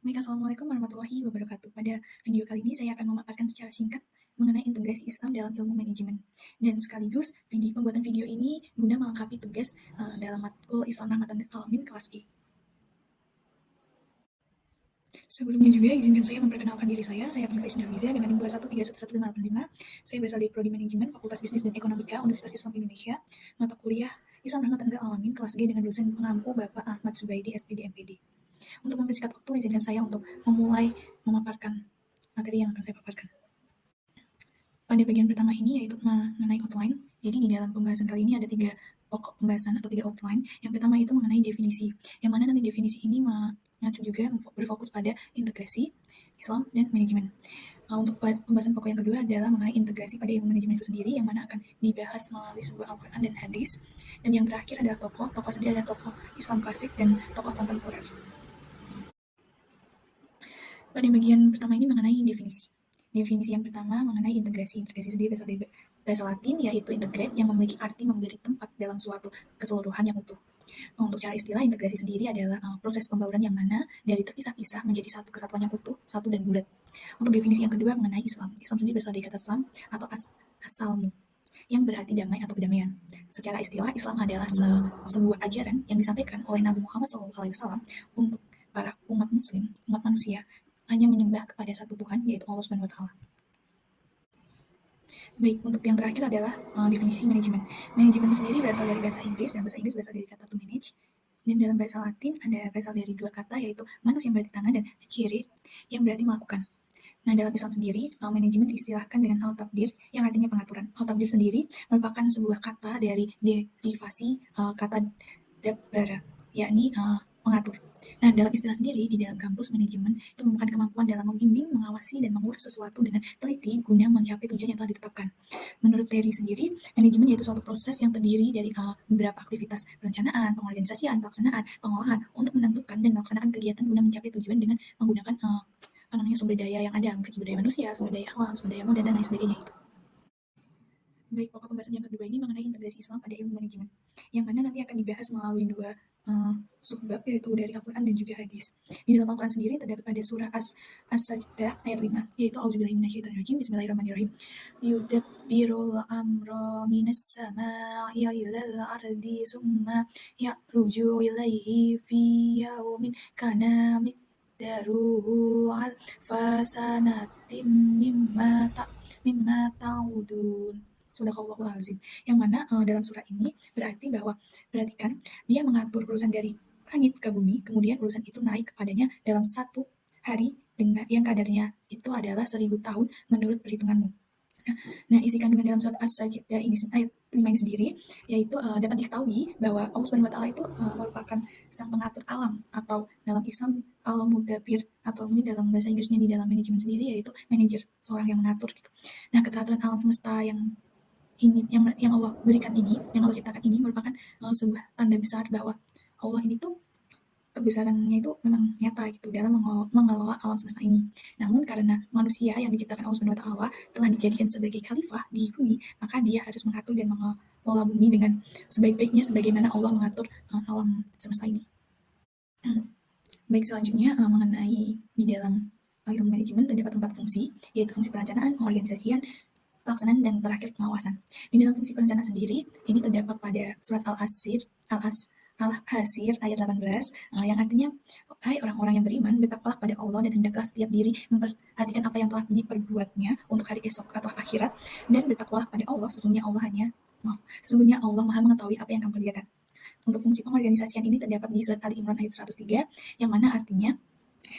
Baik, Assalamualaikum warahmatullahi wabarakatuh. Pada video kali ini saya akan memaparkan secara singkat mengenai integrasi Islam dalam ilmu manajemen. Dan sekaligus pembuatan video ini guna melengkapi tugas dalam matkul Islam Rahmatan lil Alamin kelas G. Sebelumnya juga izinkan saya memperkenalkan diri saya Nurfaiz Nurwiza dengan NIM 213111585. Saya berasal dari Prodi Manajemen Fakultas Bisnis dan Ekonomika Universitas Islam Indonesia, mata kuliah Islam Rahmatan lil Alamin kelas G dengan dosen pengampu Bapak Ahmad Subaidi SPD MPD. Untuk mempersingkat waktu, izinkan saya untuk memulai memaparkan materi yang akan saya paparkan. Pada bagian pertama ini yaitu mengenai outline. Jadi di dalam pembahasan kali ini ada 3 pokok pembahasan atau 3 outline. Yang pertama itu mengenai definisi, yang mana nanti definisi ini mengacu juga berfokus pada integrasi Islam dan manajemen. Untuk pembahasan pokok yang kedua adalah mengenai integrasi pada ilmu manajemen itu sendiri, yang mana akan dibahas melalui sebuah Al-Quran dan hadis. Dan yang terakhir adalah tokoh sendiri adalah tokoh Islam klasik dan tokoh kontemporer. Pada bagian pertama ini mengenai definisi. Definisi yang pertama mengenai integrasi. Integrasi sendiri berasal dari bahasa Latin, yaitu integrate, yang memiliki arti memberi tempat dalam suatu keseluruhan yang utuh. Untuk cara istilah, integrasi sendiri adalah proses pembauran yang mana dari terpisah-pisah menjadi satu kesatuan yang utuh, satu dan bulat. Untuk definisi yang kedua mengenai Islam. Islam sendiri berasal dari kata Islam atau asalmu, yang berarti damai atau kedamaian. Secara istilah, Islam adalah sebuah ajaran yang disampaikan oleh Nabi Muhammad SAW untuk para umat muslim, umat manusia, hanya menyembah kepada satu Tuhan, yaitu Allah Subhanahu wa Ta'ala. Baik, untuk yang terakhir adalah definisi manajemen. Manajemen sendiri berasal dari bahasa Inggris, dan bahasa Inggris berasal dari kata to manage. Dan dalam bahasa Latin berasal dari 2 kata, yaitu manus yang berarti tangan dan kiri yang berarti melakukan. Nah, dalam Islam sendiri, manajemen diistilahkan dengan al-tabdir, yang artinya pengaturan. Al-tabdir sendiri merupakan sebuah kata dari derivasi kata dabbara, yakni mengatur. Nah, dalam istilah sendiri, di dalam kampus, manajemen itu merupakan kemampuan dalam membimbing, mengawasi, dan mengurus sesuatu dengan teliti guna mencapai tujuan yang telah ditetapkan. Menurut Terry sendiri, manajemen yaitu suatu proses yang terdiri dari beberapa aktivitas perencanaan, pengorganisasian, pelaksanaan, pengolahan untuk menentukan dan melaksanakan kegiatan guna mencapai tujuan dengan menggunakan sumber daya yang ada, mungkin sumber daya manusia, sumber daya alam, sumber daya modal, dan lain sebagainya itu. Baik, pokok pembahasan yang kedua ini mengenai integrasi Islam pada ilmu manajemen, yang mana nanti akan dibahas melalui 2 subbab, yaitu dari Al-Quran dan juga hadis. Di dalam Al-Quran sendiri terdapat pada surah As-Sajdah ayat 5, yaitu Auzubillahi minasyaitonirrajim, Bismillahirrahmanirrahim. Yudabbirul amra minas sama'i ilal ardi summa ya'ruju ilaihi fi yaumin kana miqdaruhu alfasanatim mimma ta'udun. Sadaqallahul azim. Yang mana dalam surah ini berarti kan dia mengatur urusan dari langit ke bumi, kemudian urusan itu naik kepadanya dalam 1 hari dengan yang kadarnya itu adalah 1000 tahun menurut perhitunganmu. Nah, isi kandungan dalam surat As-Sajdah ini ayat 5 ini sendiri, yaitu dapat diketahui bahwa Allah Subhanahu wa Ta'ala itu merupakan sang pengatur alam, atau dalam Islam al-mudabbir, atau mungkin dalam bahasa Inggrisnya di dalam manajemen sendiri yaitu manajer, seorang yang mengatur gitu. Nah, keteraturan alam semesta yang Allah berikan ini, yang Allah ciptakan ini merupakan sebuah tanda besar bahwa Allah ini tuh kebesarannya itu memang nyata gitu dalam mengelola alam semesta ini. Namun karena manusia yang diciptakan Allah Subhanahu wa Ta'ala telah dijadikan sebagai khalifah di bumi, maka dia harus mengatur dan mengelola bumi dengan sebaik-baiknya sebagaimana Allah mengatur alam semesta ini. Baik, selanjutnya mengenai di dalam ilmu manajemen terdapat 4 fungsi, yaitu fungsi perencanaan, pengorganisasian, pelaksanaan, dan terakhir pengawasan. Di dalam fungsi perencanaan sendiri, ini terdapat pada surat Al-Hasir ayat 18, yang artinya, hai orang-orang yang beriman, bertakwalah pada Allah dan hendaklah setiap diri memperhatikan apa yang telah diperbuatnya untuk hari esok atau akhirat, dan bertakwalah pada Allah, sesungguhnya Allah Maha mengetahui apa yang kamu kerjakan. Untuk fungsi pengorganisasian ini terdapat di surat Ali Imran ayat 103, yang mana artinya,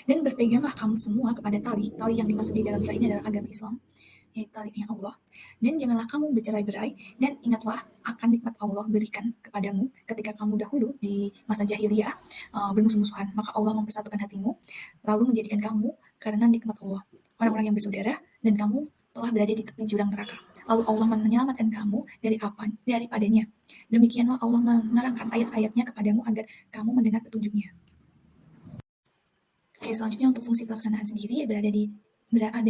dan berpeganglah kamu semua kepada tali yang dimaksud di dalam surah ini adalah agama Islam, yaitu talinya Allah, dan janganlah kamu bercerai-berai, dan ingatlah akan nikmat Allah berikan kepadamu ketika kamu dahulu di masa jahiliyah bermusuh-musuhan, maka Allah mempersatukan hatimu, lalu menjadikan kamu karena nikmat Allah orang-orang yang bersaudara, dan kamu telah berada di tepi jurang neraka. Lalu Allah menyelamatkan kamu daripadanya. Demikianlah Allah menerangkan ayat-ayatnya kepadamu agar kamu mendengar petunjuknya. Oke, selanjutnya untuk fungsi pelaksanaan sendiri berada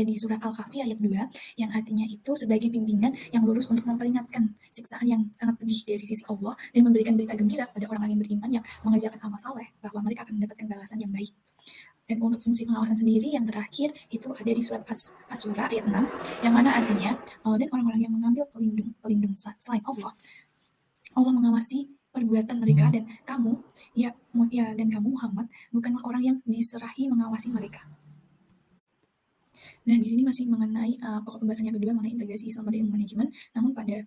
di surah Al-Kahfi ayat 2, yang artinya itu sebagai bimbingan yang lurus untuk memperingatkan siksaan yang sangat pedih dari sisi Allah, dan memberikan berita gembira pada orang-orang yang beriman yang mengerjakan amal saleh bahwa mereka akan mendapatkan balasan yang baik. Dan untuk fungsi pengawasan sendiri yang terakhir itu ada di surat As-Surah ayat 6, yang mana artinya, dan orang-orang yang mengambil pelindung selain Allah, Allah mengawasi perbuatan mereka, dan kamu, dan kamu Muhammad bukanlah orang yang diserahi mengawasi mereka. Dan di sini masih mengenai pokok pembahasan yang kedua mengenai integrasi Islam pada ilmu manajemen, namun pada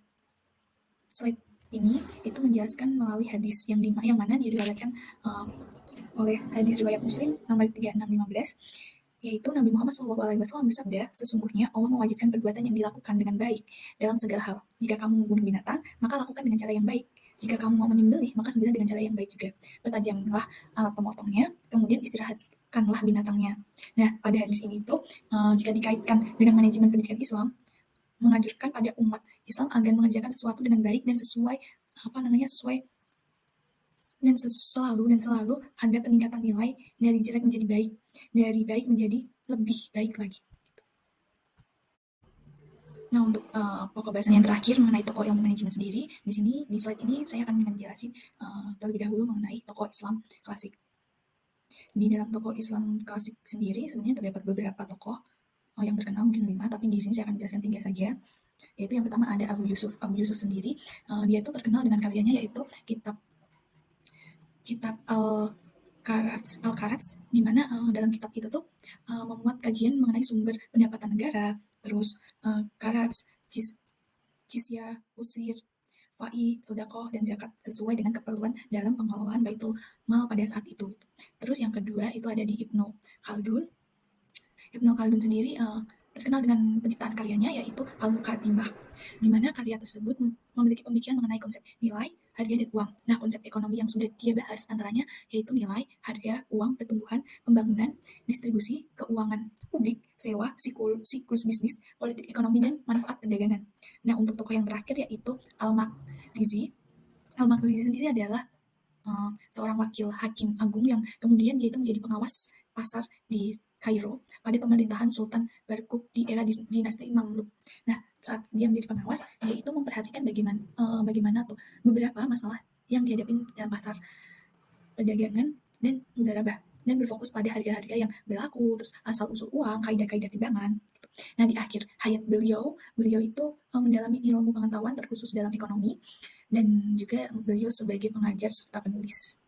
slide ini itu menjelaskan melalui hadis yang mana diriwayatkan oleh hadis riwayat Muslim nomor 3615, yaitu Nabi Muhammad SAW bersabda, sesungguhnya Allah mewajibkan perbuatan yang dilakukan dengan baik dalam segala hal. Jika kamu membunuh binatang, maka lakukan dengan cara yang baik. Jika kamu mau menyembelih, maka sembelih dengan cara yang baik juga. Bertajamlah alat pemotongnya, kemudian istirahatkanlah binatangnya. Nah, pada hadis ini tuh, jika dikaitkan dengan manajemen pendidikan Islam, menganjurkan pada umat Islam agar mengerjakan sesuatu dengan baik dan sesuai selalu ada peningkatan nilai dari jelek menjadi baik, dari baik menjadi lebih baik lagi. Nah, untuk pokok bahasan yang terakhir mengenai tokoh ilmu manajemen sendiri, di sini di slide ini saya akan menjelaskan terlebih dahulu mengenai tokoh Islam klasik. Di dalam tokoh Islam klasik sendiri sebenarnya terdapat beberapa tokoh yang terkenal, mungkin 5, tapi di sini saya akan menjelaskan 3 saja. Yaitu yang pertama ada Abu Yusuf. Abu Yusuf sendiri dia itu terkenal dengan karyanya yaitu kitab Al-Qarats, di mana dalam kitab itu tuh memuat kajian mengenai sumber pendapatan negara, terus Qarats, jizya, usir, fai, sodakoh, dan zakat sesuai dengan keperluan dalam pengelolaan baitul mal pada saat itu. Terus yang kedua itu ada di Ibnu Khaldun. Ibnu Khaldun sendiri terkenal dengan penciptaan karyanya yaitu Al-Muqaddimah, di mana karya tersebut memiliki pemikiran mengenai konsep nilai, harga, dan uang. Nah, konsep ekonomi yang sudah dia bahas antaranya yaitu nilai, harga, uang, pertumbuhan, pembangunan, distribusi, keuangan publik, sewa, siklus bisnis, politik ekonomi, dan manfaat perdagangan. Nah, untuk tokoh yang terakhir yaitu Al-Maqrizi. Al-Maqrizi sendiri adalah seorang wakil hakim agung yang kemudian dia itu menjadi pengawas pasar di Kairo pada pemerintahan Sultan Barkuk di era dinasti Mamluk. Nah, saat dia menjadi pengawas, dia itu memperhatikan bagaimana tuh beberapa masalah yang dihadapi dalam pasar perdagangan dan mudharabah, dan berfokus pada harga-harga yang berlaku, terus asal-usul uang, kaidah-kaidah timbangan. Nah, di akhir hayat beliau itu mendalami ilmu pengetahuan terkhusus dalam ekonomi, dan juga beliau sebagai pengajar serta penulis.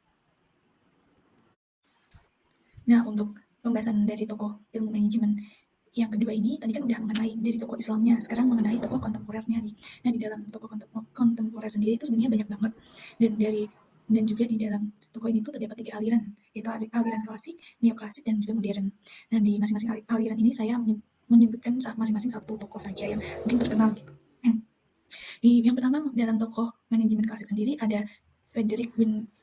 Nah, untuk pembahasan dari tokoh ilmu manajemen yang kedua ini, tadi kan udah mengenai dari tokoh Islamnya, sekarang mengenai tokoh kontemporernya nih. Nah, di dalam tokoh kontemporer sendiri itu sebenarnya banyak banget, dan juga di dalam tokoh ini tuh terdapat 3 aliran, yaitu aliran klasik, neoklasik, dan juga modern. Nah, di masing-masing aliran ini saya menyebutkan masing-masing satu tokoh saja yang mungkin terkenal gitu. Yang pertama dalam tokoh manajemen klasik sendiri ada Frederick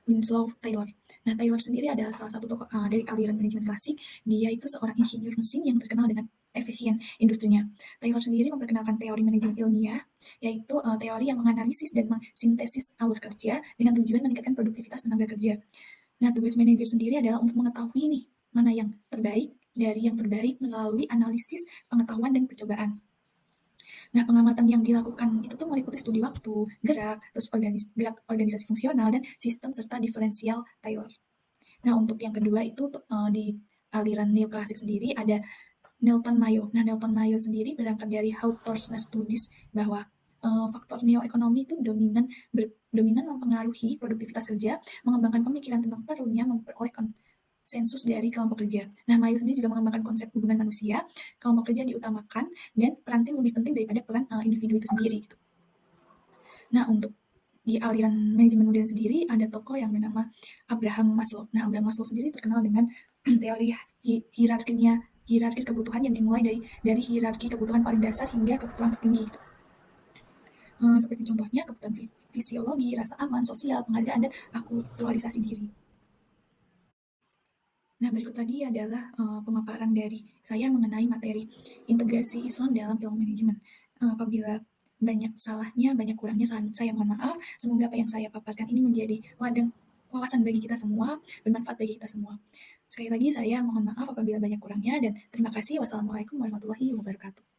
Winslow Taylor. Nah, Taylor sendiri adalah salah satu tokoh dari aliran manajemen klasik. Dia itu seorang insinyur mesin yang terkenal dengan efisien industrinya. Taylor sendiri memperkenalkan teori manajemen ilmiah, yaitu teori yang menganalisis dan mensintesis alur kerja dengan tujuan meningkatkan produktivitas tenaga kerja. Nah, tugas manajer sendiri adalah untuk mengetahui nih mana yang terbaik dari yang terbaik melalui analisis, pengetahuan, dan percobaan. Nah, pengamatan yang dilakukan itu tuh meliputi studi waktu, gerak, terus gerak organisasi fungsional, dan sistem serta diferensial Taylor. Nah, untuk yang kedua itu di aliran neoklasik sendiri ada Nelson Mayo. Nah, Nelson Mayo sendiri berangkat dari Hawthorne Studies bahwa faktor neoekonomi itu dominan mempengaruhi produktivitas kerja, mengembangkan pemikiran tentang perlunya memperoleh sensus dari kelompok kerja. Nah, Mayo sendiri juga mengembangkan konsep hubungan manusia, kelompok kerja diutamakan, dan peran tim lebih penting daripada peran individu itu sendiri. Gitu. Nah, untuk di aliran manajemen modern sendiri ada tokoh yang bernama Abraham Maslow. Nah, Abraham Maslow sendiri terkenal dengan teori hierarki kebutuhan yang dimulai dari hierarki kebutuhan paling dasar hingga kebutuhan tertinggi. Gitu. Seperti contohnya kebutuhan fisiologi, rasa aman, sosial, penghargaan, dan aktualisasi diri. Nah, berikut tadi adalah pemaparan dari saya mengenai materi integrasi Islam dalam ilmu manajemen. Apabila banyak salahnya, banyak kurangnya, saya mohon maaf. Semoga apa yang saya paparkan ini menjadi ladang wawasan bagi kita semua, bermanfaat bagi kita semua. Sekali lagi saya mohon maaf apabila banyak kurangnya, dan terima kasih. Wassalamualaikum warahmatullahi wabarakatuh.